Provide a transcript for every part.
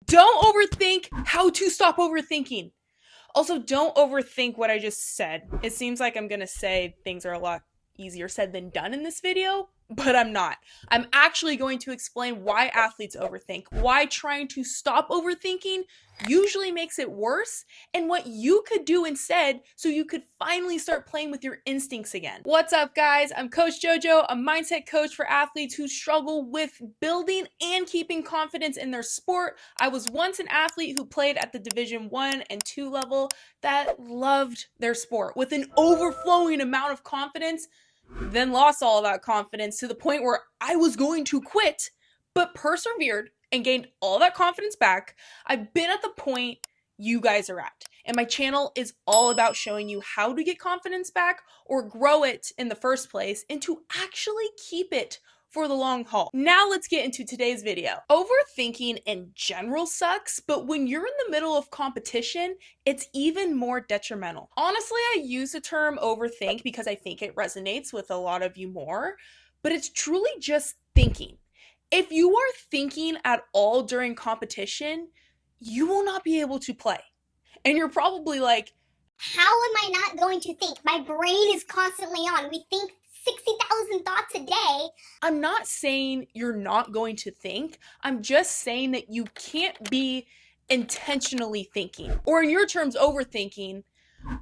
Don't overthink how to stop overthinking. Also, don't overthink what I just said. It seems like I'm gonna say things are a lot easier said than done in this video, but I'm not. I'm actually going to explain why athletes overthink, why trying to stop overthinking usually makes it worse, and what you could do instead so you could finally start playing with your instincts again. What's up, guys? I'm Coach JoJo, a mindset coach for athletes who struggle with building and keeping confidence in their sport. I was once an athlete who played at the Division 1 and 2 level that loved their sport with an overflowing amount of confidence, then lost all of that confidence to the point where I was going to quit, but persevered and gained all that confidence back. I've been at the point you guys are at, and my channel is all about showing you how to get confidence back or grow it in the first place and to actually keep it for the long haul. Now let's get into today's video. Overthinking in general sucks, but when you're in the middle of competition, it's even more detrimental. Honestly, I use the term overthink because I think it resonates with a lot of you more, but it's truly just thinking. If you are thinking at all during competition, you will not be able to play. And you're probably like, how am I not going to think? My brain is constantly on. We think 60,000 thoughts a day. I'm not saying you're not going to think. I'm just saying that you can't be intentionally thinking, or in your terms, overthinking.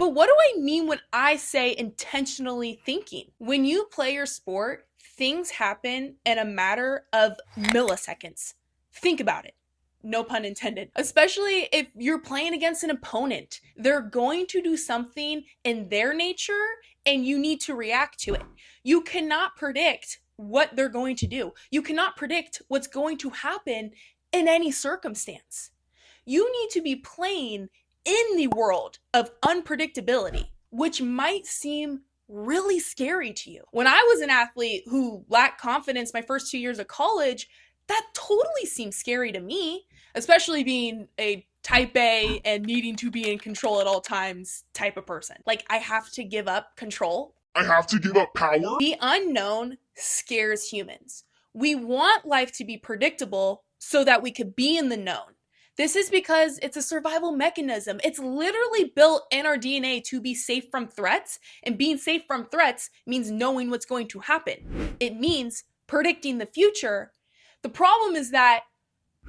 But what do I mean when I say intentionally thinking? When you play your sport, things happen in a matter of milliseconds. Think about it. No pun intended. Especially if you're playing against an opponent. They're going to do something in their nature and you need to react to it. You cannot predict what they're going to do. You cannot predict what's going to happen in any circumstance. You need to be playing in the world of unpredictability, which might seem really scary to you. When I was an athlete who lacked confidence my first 2 years of college, that totally seemed scary to me, especially being a type A and needing to be in control at all times type of person. Like, I have to give up control. I have to give up power? The unknown scares humans. We want life to be predictable so that we could be in the known. This is because it's a survival mechanism. It's literally built in our DNA to be safe from threats, and being safe from threats means knowing what's going to happen. It means predicting the future. The problem is that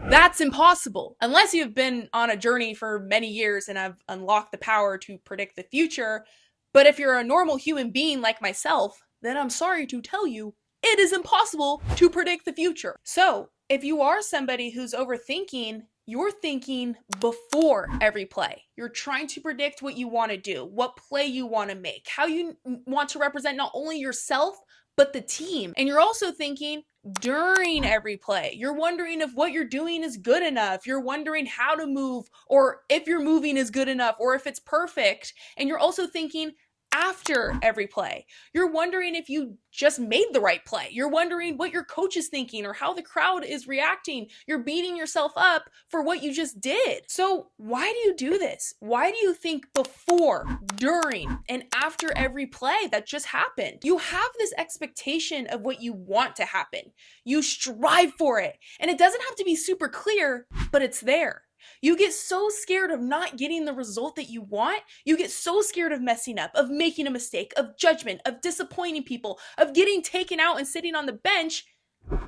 that's impossible unless you've been on a journey for many years and have unlocked the power to predict the future. But if you're a normal human being like myself, then I'm sorry to tell you, it is impossible to predict the future. So if you are somebody who's overthinking, you're thinking before every play. You're trying to predict what you want to do, what play you want to make, how you want to represent not only yourself, but the team. And you're also thinking during every play. You're wondering if what you're doing is good enough. You're wondering how to move, or if you're moving is good enough, or if it's perfect. And you're also thinking after every play. You're wondering if you just made the right play. You're wondering what your coach is thinking or how the crowd is reacting. You're beating yourself up for what you just did. So why do you do this? Why do you think before, during, and after every play that just happened? You have this expectation of what you want to happen. You strive for it. And it doesn't have to be super clear, but it's there. You get so scared of not getting the result that you want. You get so scared of messing up, of making a mistake, of judgment, of disappointing people, of getting taken out and sitting on the bench,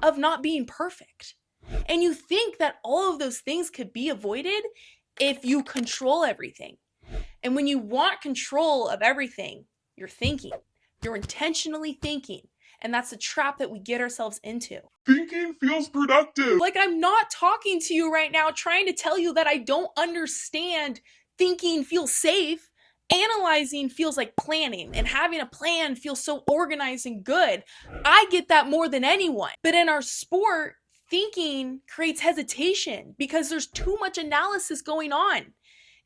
of not being perfect. And you think that all of those things could be avoided if you control everything. And when you want control of everything, you're thinking. You're intentionally thinking. And that's the trap that we get ourselves into. Thinking feels productive. Like, I'm not talking to you right now trying to tell you that I don't understand thinking feels safe. Analyzing feels like planning, and having a plan feels so organized and good. I get that more than anyone. But in our sport, thinking creates hesitation because there's too much analysis going on.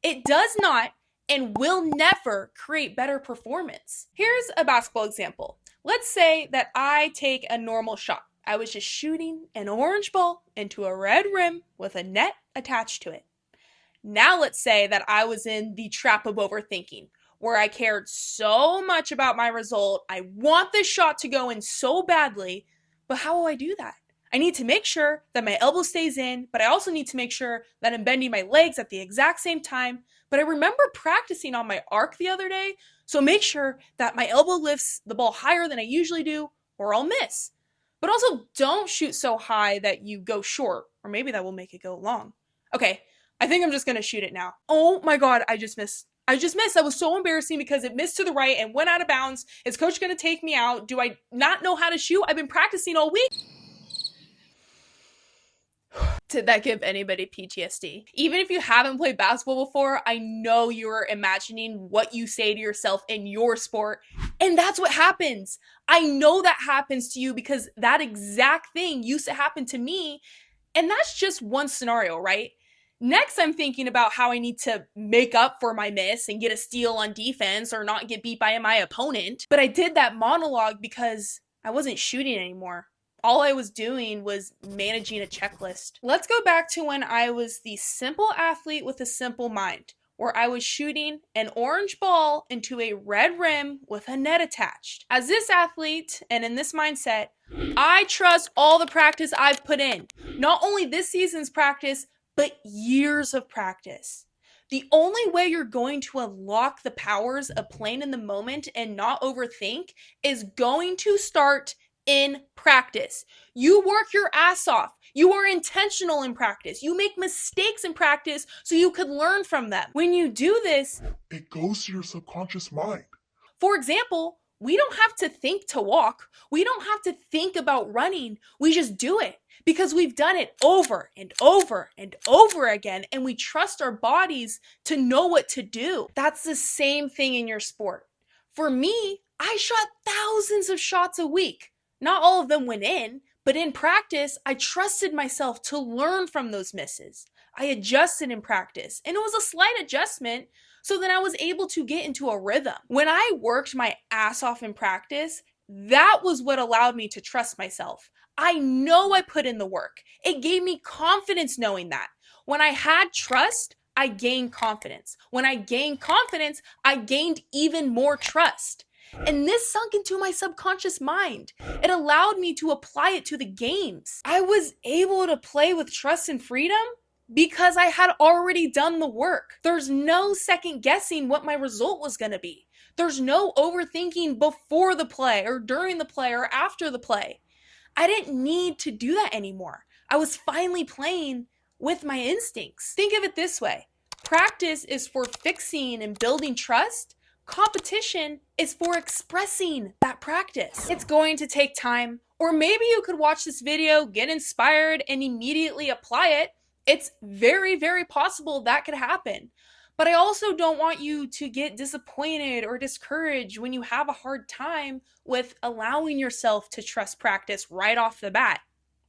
It does not and will never create better performance. Here's a basketball example. Let's say that I take a normal shot. I was just shooting an orange ball into a red rim with a net attached to it. Now let's say that I was in the trap of overthinking, where I cared so much about my result. I want this shot to go in so badly, but how will I do that? I need to make sure that my elbow stays in, but I also need to make sure that I'm bending my legs at the exact same time. But I remember practicing on my arc the other day, so make sure that my elbow lifts the ball higher than I usually do, or I'll miss. But also don't shoot so high that you go short, or maybe that will make it go long. Okay, I think I'm just gonna shoot it now. Oh my God, I just missed. That was so embarrassing because it missed to the right and went out of bounds. Is coach gonna take me out? Do I not know how to shoot? I've been practicing all week. Did that give anybody PTSD? Even if you haven't played basketball before, I know you're imagining what you say to yourself in your sport, and that's what happens. I know that happens to you because that exact thing used to happen to me, and that's just one scenario, right? Next, I'm thinking about how I need to make up for my miss and get a steal on defense or not get beat by my opponent. But I did that monologue because I wasn't shooting anymore. All I was doing was managing a checklist. Let's go back to when I was the simple athlete with a simple mind, where I was shooting an orange ball into a red rim with a net attached. As this athlete and in this mindset, I trust all the practice I've put in. Not only this season's practice, but years of practice. The only way you're going to unlock the powers of playing in the moment and not overthink is going to start in practice. You work your ass off. You are intentional in practice. You make mistakes in practice so you could learn from them. When you do this, It goes to your subconscious mind. for example, we don't have to think to walk. We don't have to think about running. We just do it because we've done it over and over and over again, and we trust our bodies to know what to do. That's the same thing in your sport. For me, I shot thousands of shots a week. Not all of them went in, but in practice, I trusted myself to learn from those misses. I adjusted in practice, and it was a slight adjustment, so then I was able to get into a rhythm. When I worked my ass off in practice, that was what allowed me to trust myself. I know I put in the work. It gave me confidence knowing that. When I had trust, I gained confidence. When I gained confidence, I gained even more trust. And this sunk into my subconscious mind. It allowed me to apply it to the games. I was able to play with trust and freedom because I had already done the work. There's no second guessing what my result was going to be. There's no overthinking before the play or during the play or after the play. I didn't need to do that anymore. I was finally playing with my instincts. Think of it this way. Practice is for fixing and building trust. Competition is for expressing that practice. It's going to take time, or maybe you could watch this video, get inspired, and immediately apply it. It's very, very possible that could happen. But I also don't want you to get disappointed or discouraged when you have a hard time with allowing yourself to trust practice right off the bat.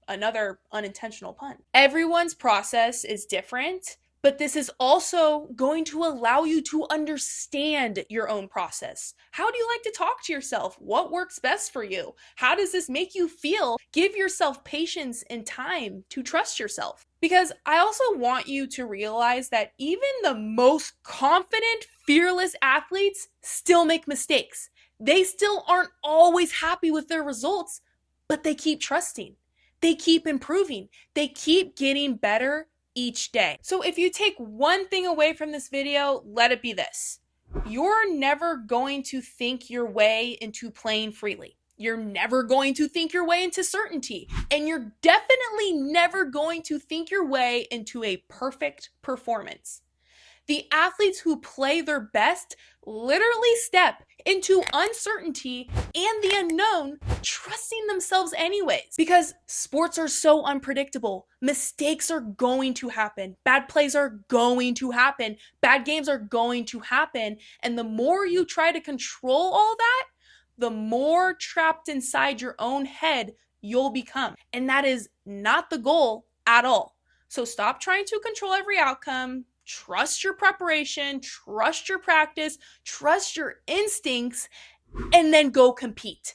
Another unintentional pun. Everyone's process is different, but this is also going to allow you to understand your own process. How do you like to talk to yourself? What works best for you? How does this make you feel? Give yourself patience and time to trust yourself. Because I also want you to realize that even the most confident, fearless athletes still make mistakes. They still aren't always happy with their results, but they keep trusting. They keep improving. They keep getting better each day. So if you take one thing away from this video, let it be this. You're never going to think your way into playing freely. You're never going to think your way into certainty. And you're definitely never going to think your way into a perfect performance. The athletes who play their best literally step into uncertainty and the unknown, trusting themselves anyways. Because sports are so unpredictable. Mistakes are going to happen. Bad plays are going to happen. Bad games are going to happen. And the more you try to control all that, the more trapped inside your own head you'll become. And that is not the goal at all. So stop trying to control every outcome. Trust your preparation, trust your practice, trust your instincts, and then go compete.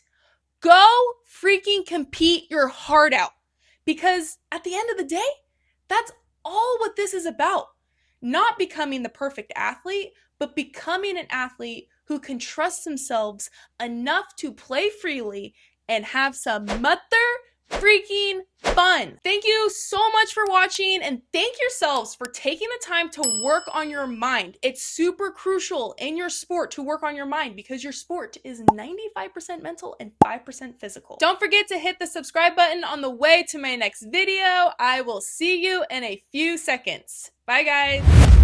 Go freaking compete your heart out. Because at the end of the day, that's all what this is about. Not becoming the perfect athlete, but becoming an athlete who can trust themselves enough to play freely and have some mother freaking fun. Thank you so much for watching, and thank yourselves for taking the time to work on your mind. It's super crucial in your sport to work on your mind because your sport is 95% mental and 5% physical. Don't forget to hit the subscribe button on the way to my next video. I will see you in a few seconds. Bye guys.